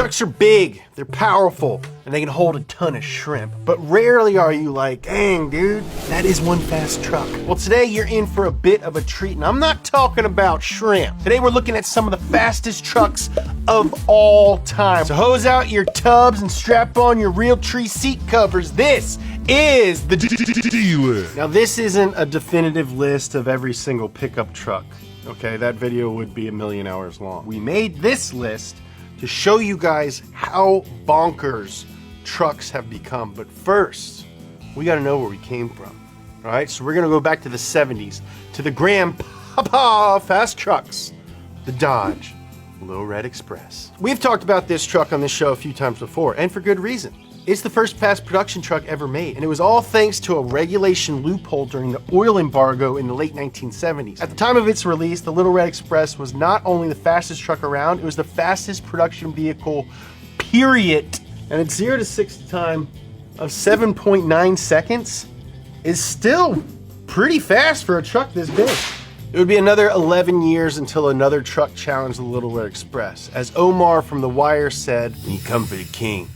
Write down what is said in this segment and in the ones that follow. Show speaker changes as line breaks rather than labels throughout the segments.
Trucks are big, they're powerful, and they can hold a ton of shrimp. But rarely are you like, dang dude, that is one fast truck. Well, today you're in for a bit of a treat, and I'm not talking about shrimp. Today we're looking at some of the fastest trucks of all time. So hose out your tubs and strap on your Realtree seat covers. This is the dealer. Now this isn't a definitive list of every single pickup truck. Okay, that video would be a million hours long. We made this list to show you guys how bonkers trucks have become. But first, we gotta know where we came from. All right, so we're gonna go back to the 70s, to the grandpapa fast trucks, the Dodge Little Red Express. We've talked about this truck on this show a few times before, and for good reason. It's the first fast production truck ever made, and it was all thanks to a regulation loophole during the oil embargo in the late 1970s. At the time of its release, the Little Red Express was not only the fastest truck around, it was the fastest production vehicle, period. And its 0 to 60 time of 7.9 seconds is still pretty fast for a truck this big. It would be another 11 years until another truck challenged the Little Red Express. As Omar from The Wire said, "When you come for the king,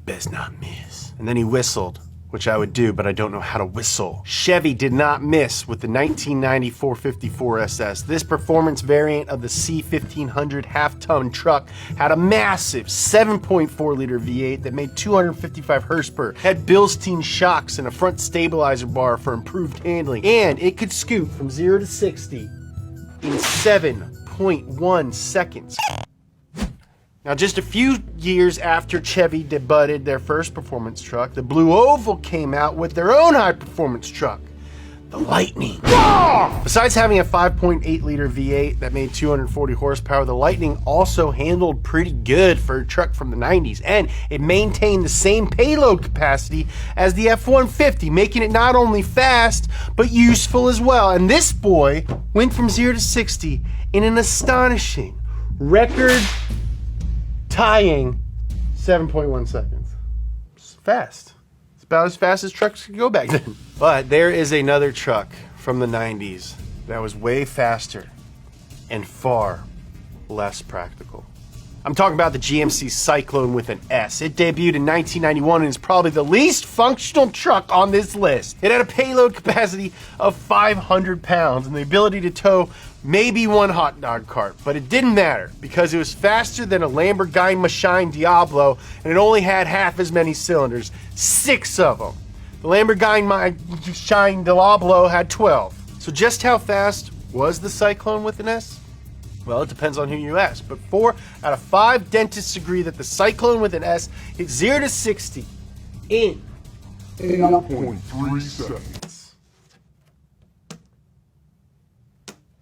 best not miss." And then he whistled, which I would do, but I don't know how to whistle. Chevy did not miss with the 1990 454 SS. This performance variant of the C1500 half-ton truck had a massive 7.4 liter V8 that made 255 horsepower, had Bilstein shocks and a front stabilizer bar for improved handling, and it could scoot from 0 to 60 in 7.1 seconds. Now, just a few years after Chevy debuted their first performance truck, the Blue Oval came out with their own high-performance truck, the Lightning. Besides having a 5.8 liter V8 that made 240 horsepower, the Lightning also handled pretty good for a truck from the 90s, and it maintained the same payload capacity as the F-150, making it not only fast, but useful as well. And this boy went from 0 to 60 in an astonishing record tying 7.1 seconds. It's fast. It's about as fast as trucks could go back then. But there is another truck from the 90s that was way faster and far less practical. I'm talking about the GMC Cyclone with an S. It debuted in 1991 and is probably the least functional truck on this list. It had a payload capacity of 500 pounds and the ability to tow maybe one hot dog cart, but it didn't matter because it was faster than a Lamborghini Machine Diablo and it only had half as many cylinders, 6 of them. The Lamborghini Machine Diablo had 12. So just how fast was the Cyclone with an S? Well, it depends on who you ask, but 4 out of 5 dentists agree that the Cyclone with an S hit 0 to 60 in 4.3 seconds.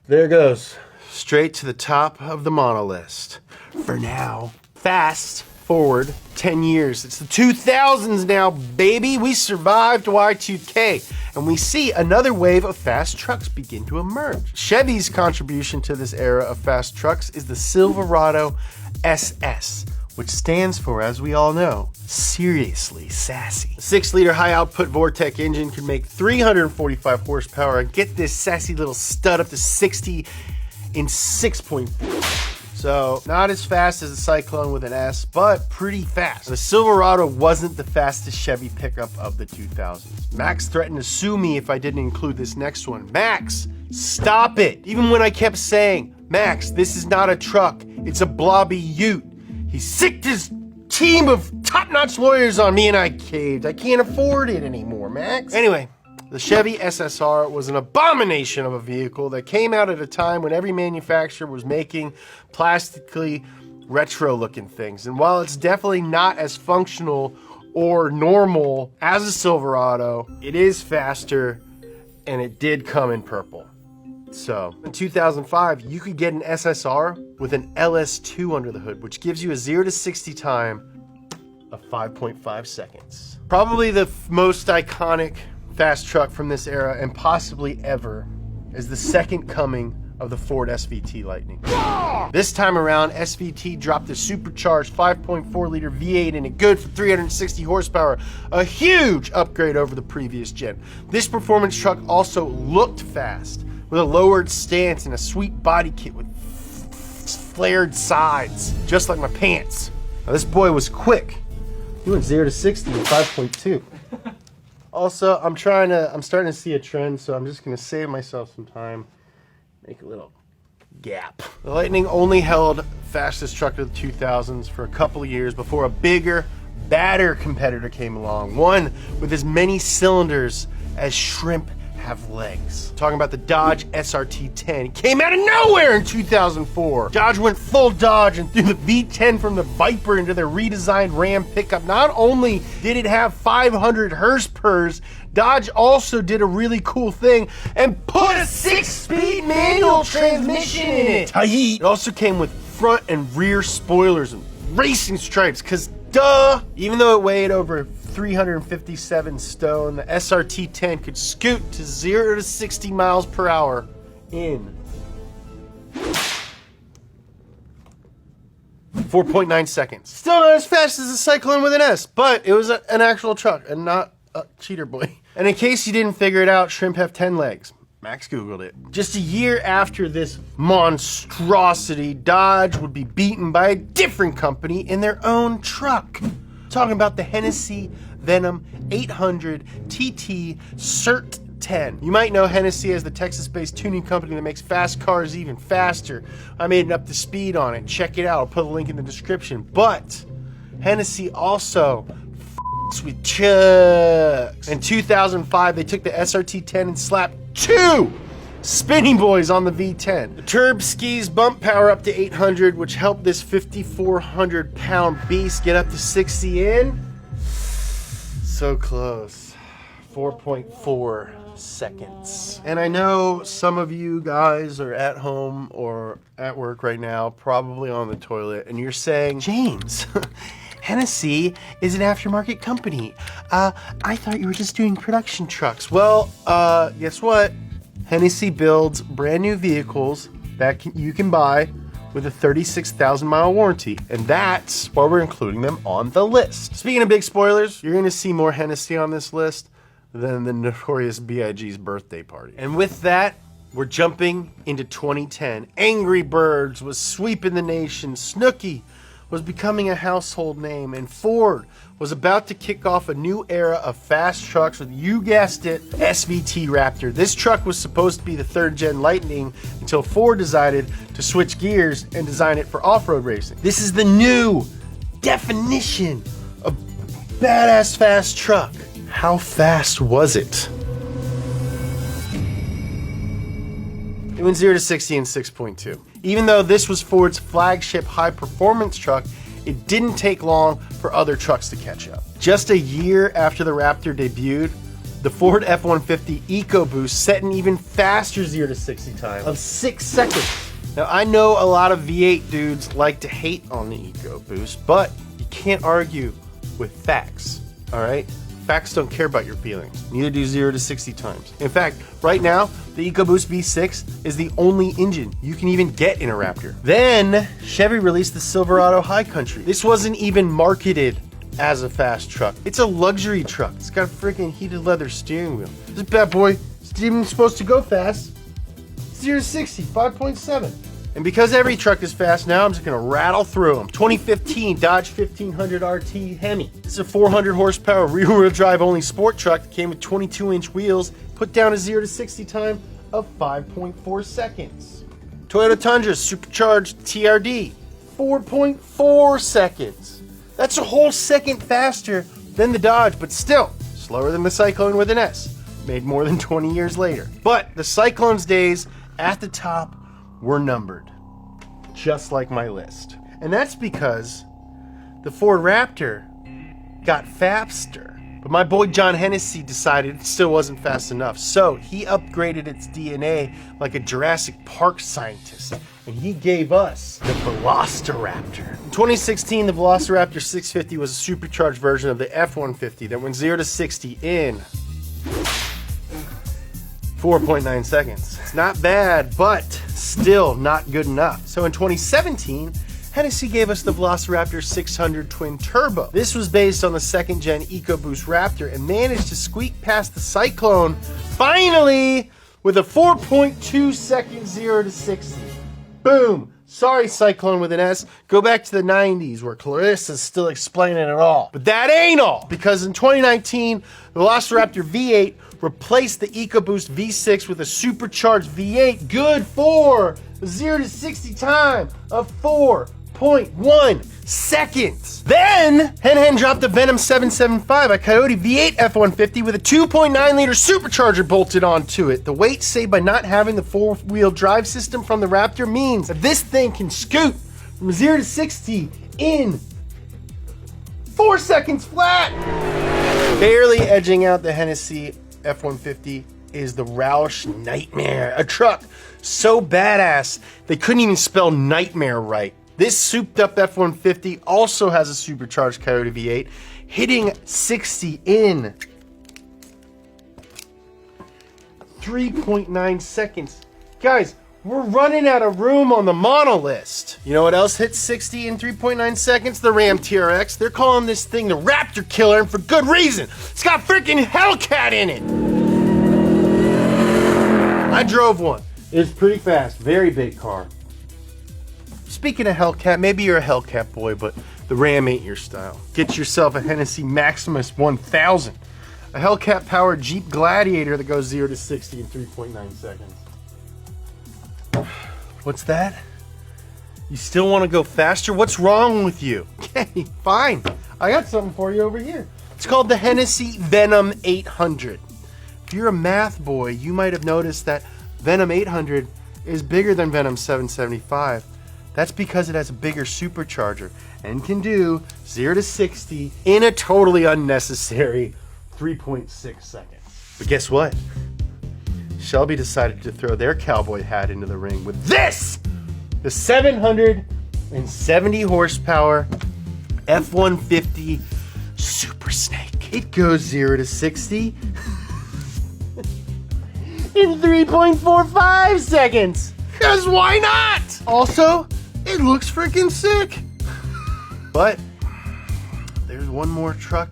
There it goes, straight to the top of the monolist. For now, fast forward 10 years. It's the 2000s now, baby. We survived Y2K, and we see another wave of fast trucks begin to emerge. Chevy's contribution to this era of fast trucks is the Silverado SS, which stands for, as we all know, seriously sassy. The 6-liter high-output Vortec engine could make 345 horsepower and get this sassy little stud up to 60 in 6.4. So, not as fast as the Cyclone with an S, but pretty fast. The Silverado wasn't the fastest Chevy pickup of the 2000s. Max threatened to sue me if I didn't include this next one. Max, stop it! Even when I kept saying, Max, this is not a truck, it's a blobby ute. He sicked his team of top-notch lawyers on me and I caved. I can't afford it anymore, Max. Anyway, the Chevy SSR was an abomination of a vehicle that came out at a time when every manufacturer was making plastically retro-looking things. And while it's definitely not as functional or normal as a Silverado, it is faster, and it did come in purple. So, in 2005, you could get an SSR with an LS2 under the hood, which gives you a 0 to 60 time of 5.5 seconds. Probably the most iconic fast truck from this era, and possibly ever, is the second coming of the Ford SVT Lightning. This time around, SVT dropped the supercharged 5.4 liter V8 in it good for 360 horsepower, a huge upgrade over the previous gen. This performance truck also looked fast, with a lowered stance and a sweet body kit with flared sides, just like my pants. Now, this boy was quick. He went 0 to 60 in 5.2. Also, I'm starting to see a trend, so I'm just gonna save myself some time, make a little gap. The Lightning only held fastest truck of the 2000s for a couple of years before a bigger, badder competitor came along. One with as many cylinders as shrimp have legs. Talking about the Dodge SRT-10. It came out of nowhere in 2004. Dodge went full Dodge and threw the V10 from the Viper into their redesigned Ram pickup. Not only did it have 500 horsepower, Dodge also did a really cool thing and put a 6-speed manual transmission in it. Tight. It also came with front and rear spoilers and racing stripes, cause duh! Even though it weighed over 357 stone, the SRT-10 could scoot to 0 to 60 miles per hour in 4.9 seconds. Still not as fast as the Cyclone with an S, but it was an actual truck and not a cheater boy. And in case you didn't figure it out, shrimp have 10 legs. Max Googled it. Just a year after this monstrosity, Dodge would be beaten by a different company in their own truck. Talking about the Hennessy Venom 800 TT Cert 10. You might know Hennessy as the Texas-based tuning company that makes fast cars even faster. I made an up to speed on it. Check it out. I'll put a link in the description. But Hennessy also with chucks. In 2005, they took the SRT-10 and slapped 2 spinning boys on the V10. The Turb skis bump power up to 800, which helped this 5,400 pound beast get up to 60 in. So close. 4.4 seconds. And I know some of you guys are at home or at work right now, probably on the toilet, and you're saying, James, Hennessy is an aftermarket company. I thought you were just doing production trucks. Well, guess what? Hennessy builds brand new vehicles that you can buy with a 36,000 mile warranty. And that's why we're including them on the list. Speaking of big spoilers, you're gonna see more Hennessy on this list than the Notorious B.I.G.'s birthday party. And with that, we're jumping into 2010. Angry Birds was sweeping the nation. Snooki was becoming a household name, and Ford was about to kick off a new era of fast trucks with, you guessed it, SVT Raptor. This truck was supposed to be the 3rd gen Lightning until Ford decided to switch gears and design it for off-road racing. This is the new definition of badass fast truck. How fast was it? It went 0 to 60 in 6.2. Even though this was Ford's flagship high-performance truck, it didn't take long for other trucks to catch up. Just a year after the Raptor debuted, the Ford F-150 EcoBoost set an even faster 0 to 60 time of 6 seconds. Now, I know a lot of V8 dudes like to hate on the EcoBoost, but you can't argue with facts, all right? Facts don't care about your feelings. Neither do 0 to 60 times. In fact, right now, the EcoBoost V6 is the only engine you can even get in a Raptor. Then, Chevy released the Silverado High Country. This wasn't even marketed as a fast truck. It's a luxury truck. It's got a freaking heated leather steering wheel. This bad boy isn't even supposed to go fast. 0 to 60, 5.7. And because every truck is fast now, I'm just gonna rattle through them. 2015 Dodge 1500 RT Hemi. This is a 400 horsepower rear-wheel drive only sport truck that came with 22-inch wheels, put down a 0 to 60 time of 5.4 seconds. Toyota Tundra supercharged TRD, 4.4 seconds. That's a whole second faster than the Dodge, but still slower than the Cyclone with an S, made more than 20 years later. But the Cyclone's days at the top were numbered, just like my list. And that's because the Ford Raptor got faster. But my boy John Hennessy decided it still wasn't fast enough, so he upgraded its DNA like a Jurassic Park scientist, and he gave us the Velociraptor. In 2016, the Velociraptor 650 was a supercharged version of the F-150 that went 0 to 60 in 4.9 seconds. It's not bad, but still not good enough. So in 2017, Hennessy gave us the Velociraptor 600 Twin Turbo. This was based on the 2nd gen EcoBoost Raptor and managed to squeak past the Cyclone, finally, with a 4.2 second 0 to 60. Boom, Sorry, Cyclone with an S. Go back to the 90s where Clarissa's still explaining it all. But that ain't all, because in 2019, the Velociraptor V8 replaced the EcoBoost V6 with a supercharged V8, good for a 0 to 60 time of 4.1 seconds. Then, Hen Hen dropped the Venom 775, a Coyote V8 F-150 with a 2.9 liter supercharger bolted onto it. The weight saved by not having the four-wheel drive system from the Raptor means that this thing can scoot from 0 to 60 in 4 seconds flat. Barely edging out the Hennessy F-150 is the Roush Nightmare, a truck so badass they couldn't even spell nightmare right. This souped up F-150 also has a supercharged Coyote V8, hitting 60 in 3.9 seconds. Guys, we're running out of room on the monolist. You know what else hits 60 in 3.9 seconds? The Ram TRX. They're calling this thing the Raptor Killer, and for good reason. It's got freaking Hellcat in it. I drove one. It's pretty fast, very big car. Speaking of Hellcat, maybe you're a Hellcat boy, but the Ram ain't your style. Get yourself a Hennessy Maximus 1000, a Hellcat-powered Jeep Gladiator that goes 0 to 60 in 3.9 seconds. What's that? You still want to go faster? What's wrong with you? Okay, fine. I got something for you over here. It's called the Hennessy Venom 800. If you're a math boy, you might have noticed that Venom 800 is bigger than Venom 775. That's because it has a bigger supercharger and can do 0 to 60 in a totally unnecessary 3.6 seconds. But guess what? Shelby decided to throw their cowboy hat into the ring with this! The 770 horsepower F-150 Super Snake. It goes 0 to 60 in 3.45 seconds. Because why not? Also, it looks freaking sick. But there's one more truck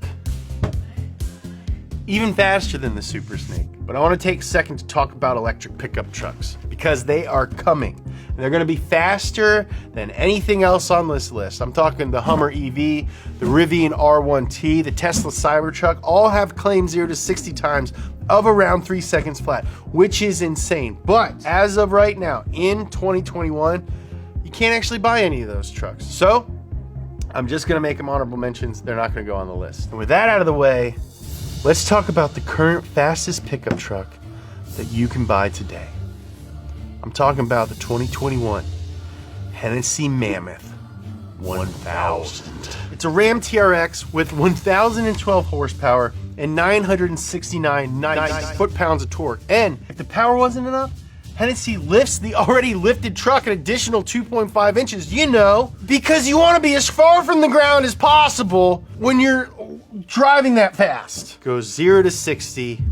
even faster than the Super Snake. But I want to take a second to talk about electric pickup trucks because they are coming. And they're going to be faster than anything else on this list. I'm talking the Hummer EV, the Rivian R1T, the Tesla Cybertruck, all have claimed 0 to 60 times of around 3 seconds flat, which is insane. But as of right now, in 2021, you can't actually buy any of those trucks. So I'm just going to make them honorable mentions. They're not going to go on the list. And with that out of the way, let's talk about the current fastest pickup truck that you can buy today. I'm talking about the 2021 Hennessy Mammoth 1000. It's a Ram TRX with 1,012 horsepower and 969 nice foot-pounds of torque. And if the power wasn't enough, Hennessy lifts the already lifted truck an additional 2.5 inches, you know, because you want to be as far from the ground as possible when you're driving that fast. Goes 0 to 60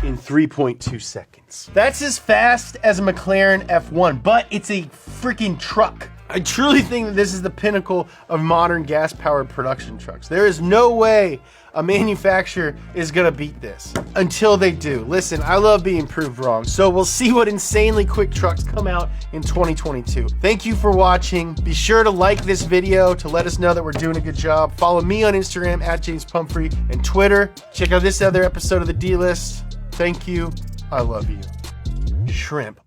in 3.2 seconds. That's as fast as a McLaren F1, but it's a freaking truck. I truly think that this is the pinnacle of modern gas-powered production trucks. There is no way a manufacturer is gonna beat this until they do. Listen, I love being proved wrong, so we'll see what insanely quick trucks come out in 2022. Thank you for watching. Be sure to like this video to let us know that we're doing a good job. Follow me on Instagram at James Pumphrey and Twitter. Check out this other episode of the D-List. Thank you. I love you. Shrimp.